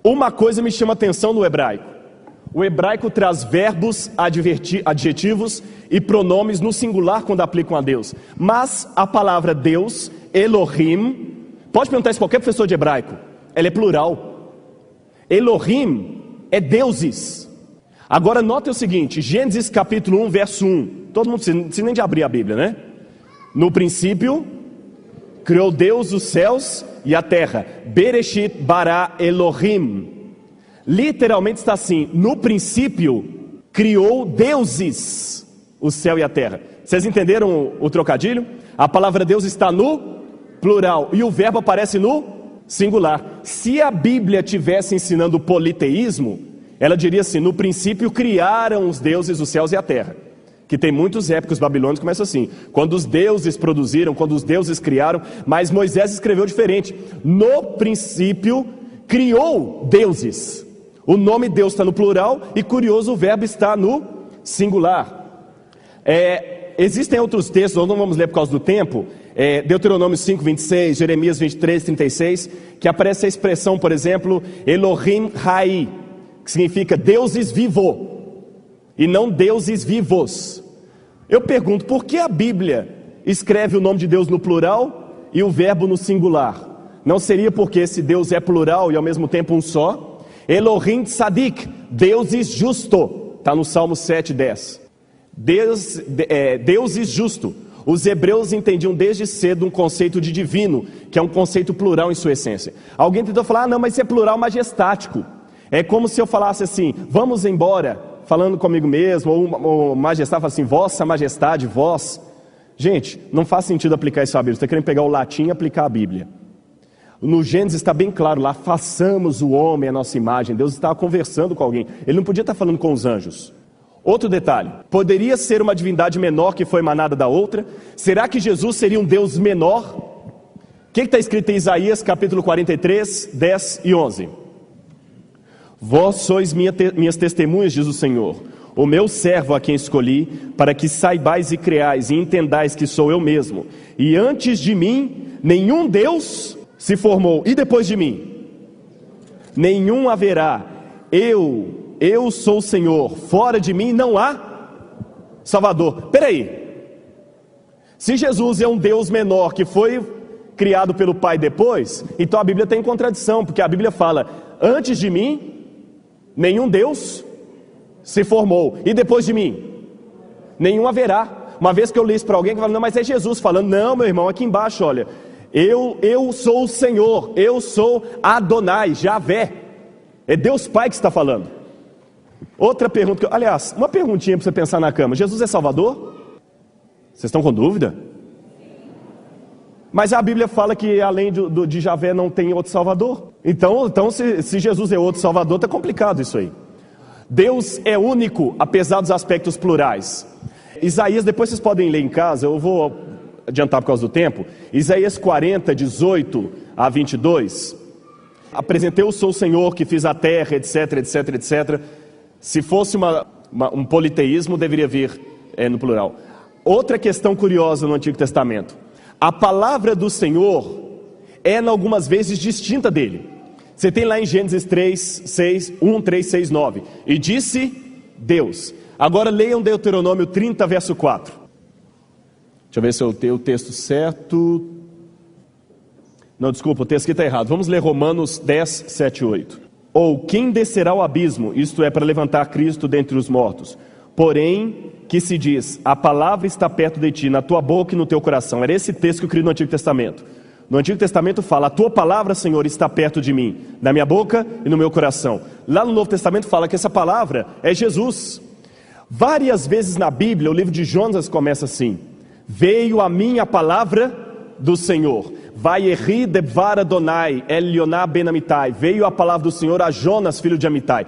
Uma coisa me chama atenção no hebraico. O hebraico traz verbos, adjetivos e pronomes no singular quando aplicam a Deus. Mas a palavra Deus, Elohim, pode perguntar isso a qualquer professor de hebraico, ela é plural. Elohim é deuses. Agora note o seguinte, Gênesis capítulo 1, verso 1. Todo mundo precisa nem de abrir a Bíblia, né? No princípio, criou Deus os céus e a terra. Bereshit bara Elohim. Literalmente está assim: no princípio criou deuses o céu e a terra. Vocês entenderam o trocadilho? A palavra Deus está no plural e o verbo aparece no singular. Se a Bíblia estivesse ensinando o politeísmo, ela diria assim: no princípio criaram os deuses os céus e a terra. Que tem muitos épicos babilônicos que começam assim: quando os deuses produziram, quando os deuses criaram. Mas Moisés escreveu diferente: no princípio criou deuses. O nome Deus está no plural e, curioso, o verbo está no singular. Existem outros textos, nós não vamos ler por causa do tempo, Deuteronômio 5, 26, Jeremias 23, 36, que aparece a expressão, por exemplo, Elohim Hai, que significa deuses vivo, e não deuses vivos. Eu pergunto, por que a Bíblia escreve o nome de Deus no plural e o verbo no singular? Não seria porque esse Deus é plural e ao mesmo tempo um só? Elohim Tzadik, deuses justo, está no Salmo 7, 10. Deuses justo. Os hebreus entendiam desde cedo um conceito de divino, que é um conceito plural em sua essência. Alguém tentou falar: não, mas isso é plural majestático. É como se eu falasse assim: vamos embora, falando comigo mesmo, ou majestade, fala assim: vossa majestade, vós. Gente, não faz sentido aplicar isso à Bíblia. Você está querendo pegar o latim e aplicar a Bíblia. No Gênesis está bem claro lá: façamos o homem à nossa imagem. Deus estava conversando com alguém, ele não podia estar falando com os anjos. Outro detalhe: poderia ser uma divindade menor que foi emanada da outra? Será que Jesus seria um Deus menor? O que está escrito em Isaías capítulo 43, 10 e 11? Vós sois minhas testemunhas, diz o Senhor, o meu servo a quem escolhi, para que saibais e creais e entendais que sou eu mesmo. E antes de mim nenhum Deus se formou, e depois de mim nenhum haverá. Eu sou o Senhor, fora de mim não há Salvador. Peraí, se Jesus é um Deus menor que foi criado pelo Pai depois, então a Bíblia tem contradição, porque a Bíblia fala: antes de mim nenhum Deus se formou, e depois de mim nenhum haverá. Uma vez que eu li isso para alguém que fala: não, mas é Jesus falando. Não, meu irmão, aqui embaixo, olha, eu sou o Senhor, eu sou Adonai, Javé. É Deus Pai que está falando. Outra pergunta, aliás, uma perguntinha para você pensar na cama: Jesus é Salvador? Vocês estão com dúvida? Mas a Bíblia fala que além de Javé não tem outro Salvador. Então se Jesus é outro Salvador, está complicado isso aí. Deus é único, apesar dos aspectos plurais. Isaías, depois vocês podem ler em casa, eu vou adiantar por causa do tempo. Isaías 40, 18 a 22. Apresentei eu sou o Senhor que fiz a terra, etc, etc, etc. Se fosse um politeísmo, deveria vir no plural. Outra questão curiosa no Antigo Testamento: a palavra do Senhor é, algumas vezes, distinta dele. Você tem lá em Gênesis 3, 6, 1, 3, 6, 9. E disse Deus. Agora leiam Deuteronômio 30, verso 4. Deixa eu ver se eu tenho o texto certo. Não, desculpa, o texto aqui está errado. Vamos ler Romanos 10, 7 e 8. Ou quem descerá ao abismo, isto é, para levantar Cristo dentre os mortos? Porém, que se diz: a palavra está perto de ti, na tua boca e no teu coração. Era esse texto que eu criei no Antigo Testamento. No Antigo Testamento fala: a tua palavra, Senhor, está perto de mim, na minha boca e no meu coração. Lá no Novo Testamento fala que essa palavra é Jesus. Várias vezes na Bíblia, o livro de Jonas começa assim: veio a mim a palavra do Senhor. Vayehi devar Adonai el Yoná ben Amittai. Veio a palavra do Senhor a Jonas, filho de Amittai.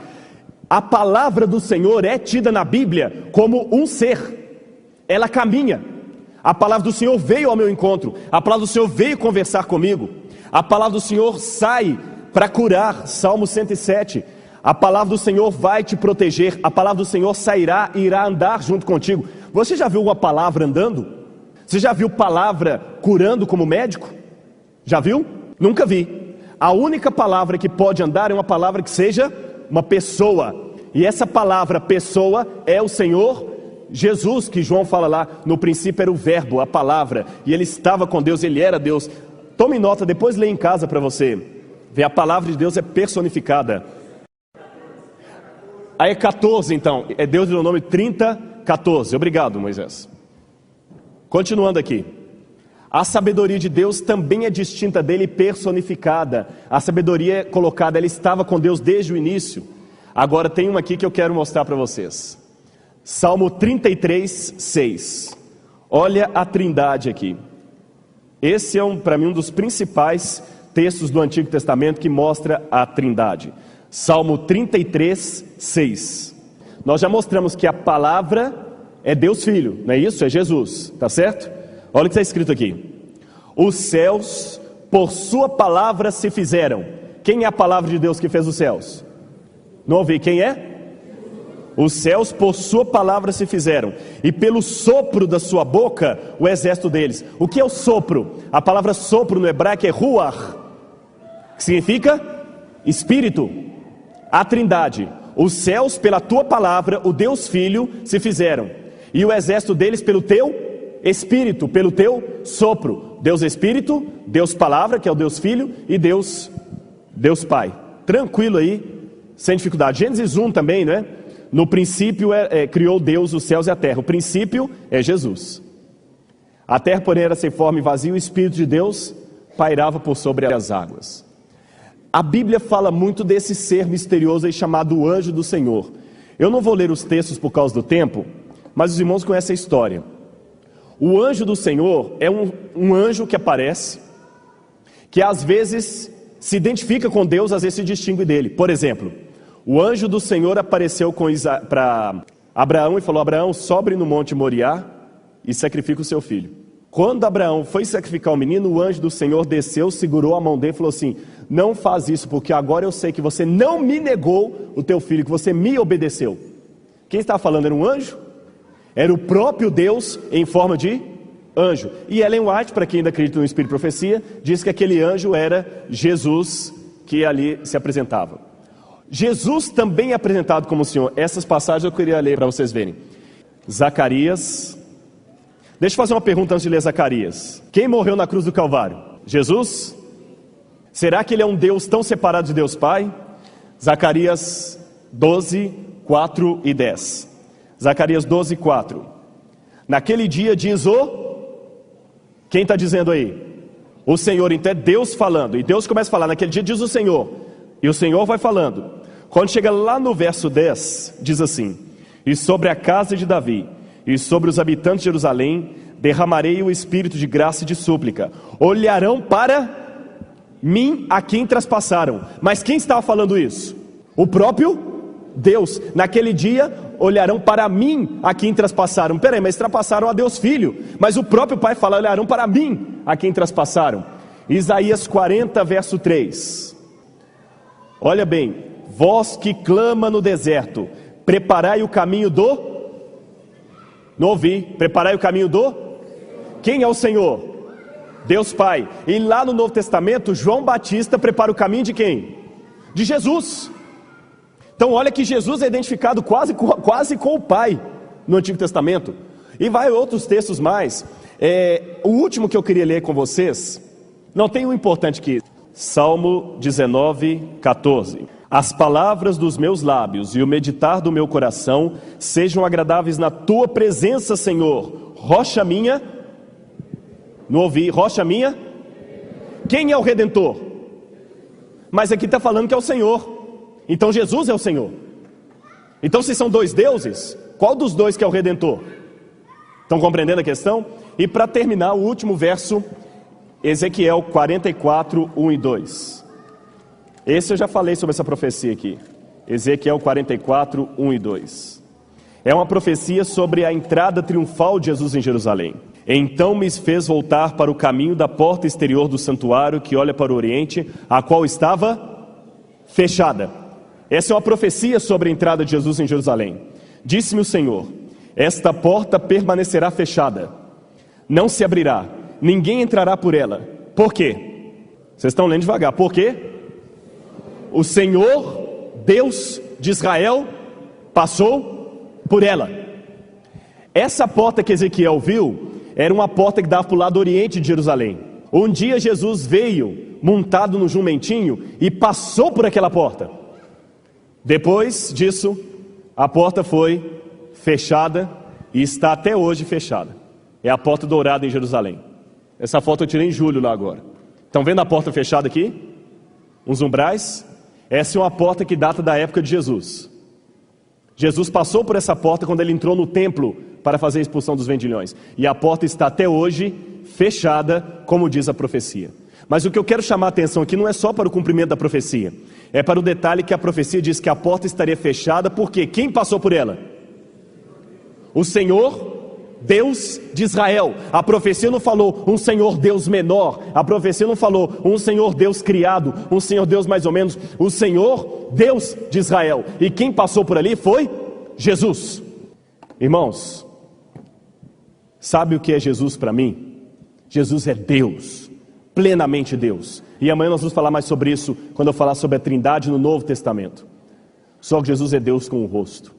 A palavra do Senhor é tida na Bíblia como um ser. Ela caminha. A palavra do Senhor veio ao meu encontro. A palavra do Senhor veio conversar comigo. A palavra do Senhor sai para curar. Salmo 107. A palavra do Senhor vai te proteger. A palavra do Senhor sairá e irá andar junto contigo. Você já viu uma palavra andando? Você já viu palavra curando como médico? Já viu? Nunca vi. A única palavra que pode andar é uma palavra que seja uma pessoa. E essa palavra pessoa é o Senhor Jesus, que João fala lá, no princípio era o verbo, a palavra, e ele estava com Deus, ele era Deus. Tome nota, depois lê em casa para você ver, a palavra de Deus é personificada. Aí 14 então, é Deuteronômio 30, 14, obrigado Moisés. Continuando aqui, a sabedoria de Deus também é distinta dele e personificada. A sabedoria colocada, ela estava com Deus desde o início. Agora tem uma aqui que eu quero mostrar para vocês. Salmo 33, 6. Olha a trindade aqui. Esse é para mim um dos principais textos do Antigo Testamento que mostra a trindade. Salmo 33, 6. Nós já mostramos que a palavra é Deus Filho, não é isso? É Jesus, tá certo? Olha o que está escrito aqui: os céus por sua palavra se fizeram. Quem é a palavra de Deus que fez os céus? Não ouvi, quem é? Os céus por sua palavra se fizeram, e pelo sopro da sua boca o exército deles. O que é o sopro? A palavra sopro no hebraico é ruach, que significa espírito. A trindade, os céus pela tua palavra, o Deus Filho, se fizeram, e o exército deles pelo teu Espírito, pelo teu sopro. Deus Espírito, Deus Palavra, que é o Deus Filho, e Deus Pai. Tranquilo aí, sem dificuldade. Gênesis 1 também, não é? No princípio criou Deus os céus e a terra. O princípio é Jesus. A terra, porém, era sem forma e vazia, o Espírito de Deus pairava por sobre as águas. A Bíblia fala muito desse ser misterioso aí chamado anjo do Senhor. Eu não vou ler os textos por causa do tempo, mas os irmãos conhecem a história. O anjo do Senhor é um anjo que aparece, que às vezes se identifica com Deus, às vezes se distingue dele. Por exemplo, o anjo do Senhor apareceu para Abraão e falou: Abraão, sobe no monte Moriá e sacrifica o seu filho. Quando Abraão foi sacrificar o menino, o anjo do Senhor desceu, segurou a mão dele e falou assim: não faz isso, porque agora eu sei que você não me negou o teu filho, que você me obedeceu. Quem estava falando era um anjo? Era o próprio Deus em forma de anjo. E Ellen White, para quem ainda acredita no Espírito de Profecia, diz que aquele anjo era Jesus que ali se apresentava. Jesus também é apresentado como o Senhor. Essas passagens eu queria ler para vocês verem. Zacarias. Deixa eu fazer uma pergunta antes de ler Zacarias. Quem morreu na cruz do Calvário? Jesus? Será que ele é um Deus tão separado de Deus Pai? Zacarias 12, 4 e 10. Zacarias 12, 4. Naquele dia diz quem está dizendo aí? O Senhor. Então é Deus falando. E Deus começa a falar, naquele dia diz o Senhor. E o Senhor vai falando. Quando chega lá no verso 10, diz assim: e sobre a casa de Davi, e sobre os habitantes de Jerusalém, derramarei o espírito de graça e de súplica. Olharão para mim a quem traspassaram. Mas quem estava falando isso? O próprio Deus. Naquele dia olharão para mim a quem traspassaram. Peraí, mas traspassaram a Deus Filho. Mas o próprio Pai fala: olharão para mim a quem traspassaram. Isaías 40, verso 3. Olha bem: vós que clama no deserto, preparai o caminho do... Não ouvi. Preparai o caminho do... Quem é o Senhor? Deus Pai. E lá no Novo Testamento, João Batista prepara o caminho de quem? De Jesus. Então olha que Jesus é identificado quase com o Pai no Antigo Testamento. E vai outros textos mais. O último que eu queria ler com vocês, não tem um importante aqui. Salmo 19, 14. As palavras dos meus lábios e o meditar do meu coração sejam agradáveis na tua presença, Senhor, rocha minha. Não ouvi, rocha minha. Quem é o Redentor? Mas aqui está falando que é o Senhor. Então Jesus é o Senhor. Então se são dois deuses, Qual dos dois que é o Redentor? Estão compreendendo a questão? E para terminar, o último verso, Ezequiel 44, 1 e 2. Esse eu já falei sobre essa profecia aqui. Ezequiel 44, 1 e 2. É uma profecia sobre a entrada triunfal de Jesus em Jerusalém. Então me fez voltar para o caminho da porta exterior do santuário que olha para o oriente, a qual estava fechada. Essa é uma profecia sobre a entrada de Jesus em Jerusalém. Disse-me o Senhor: esta porta permanecerá fechada, não se abrirá, ninguém entrará por ela. Por quê? Vocês estão lendo devagar. Por quê? O Senhor, Deus de Israel, passou por ela. Essa porta que Ezequiel viu era uma porta que dava para o lado oriente de Jerusalém. Um dia Jesus veio montado no jumentinho e passou por aquela porta. Depois disso, a porta foi fechada e está até hoje fechada. É a porta dourada em Jerusalém. Essa foto eu tirei em julho lá agora. Estão vendo a porta fechada aqui? Uns umbrais. Essa é uma porta que data da época de Jesus. Jesus passou por essa porta quando ele entrou no templo para fazer a expulsão dos vendilhões. E a porta está até hoje fechada, como diz a profecia. Mas o que eu quero chamar a atenção aqui não é só para o cumprimento da profecia. É para o detalhe que a profecia diz que a porta estaria fechada, porque quem passou por ela? O Senhor, Deus de Israel. A profecia não falou um Senhor Deus menor. A profecia não falou um Senhor Deus criado, um Senhor Deus mais ou menos. O Senhor Deus de Israel. E quem passou por ali foi Jesus. Irmãos, sabe o que é Jesus para mim? Jesus é Deus, plenamente Deus. E amanhã nós vamos falar mais sobre isso quando eu falar sobre a Trindade no Novo Testamento. Só que Jesus é Deus com o rosto.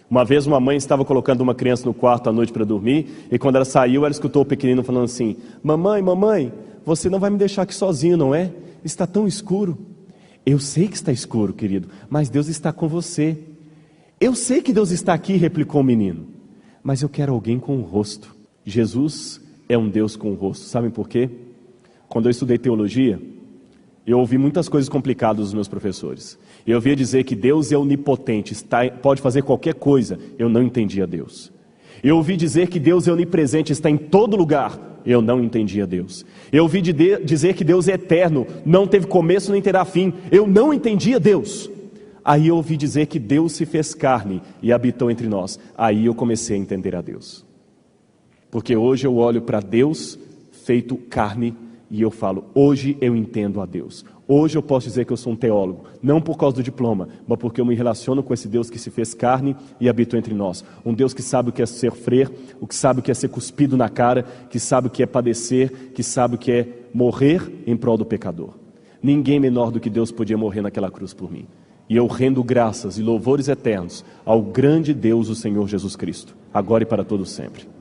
Uma vez uma mãe estava colocando uma criança no quarto à noite para dormir, e quando ela saiu, ela escutou o pequenino falando assim: mamãe, você não vai me deixar aqui sozinho, não é? Está tão escuro. Eu sei que está escuro, querido, mas Deus está com você. Eu sei que Deus está aqui, replicou o menino, mas eu quero alguém com o rosto. Jesus é um Deus com o rosto. Sabem por quê? Quando eu estudei teologia, eu ouvi muitas coisas complicadas dos meus professores. Eu ouvia dizer que Deus é onipotente, pode fazer qualquer coisa. Eu não entendia Deus. Eu ouvi dizer que Deus é onipresente, está em todo lugar. Eu não entendia Deus. Eu ouvi dizer que Deus é eterno, não teve começo nem terá fim. Eu não entendia Deus. Aí eu ouvi dizer que Deus se fez carne e habitou entre nós. Aí eu comecei a entender a Deus. Porque hoje eu olho para Deus feito carne e eu falo: hoje eu entendo a Deus. Hoje eu posso dizer que eu sou um teólogo, não por causa do diploma, mas porque eu me relaciono com esse Deus que se fez carne e habitou entre nós. Um Deus que sabe o que é sofrer, o que sabe o que é ser cuspido na cara, que sabe o que é padecer, que sabe o que é morrer em prol do pecador. Ninguém menor do que Deus podia morrer naquela cruz por mim. E eu rendo graças e louvores eternos ao grande Deus, o Senhor Jesus Cristo, agora e para todo sempre.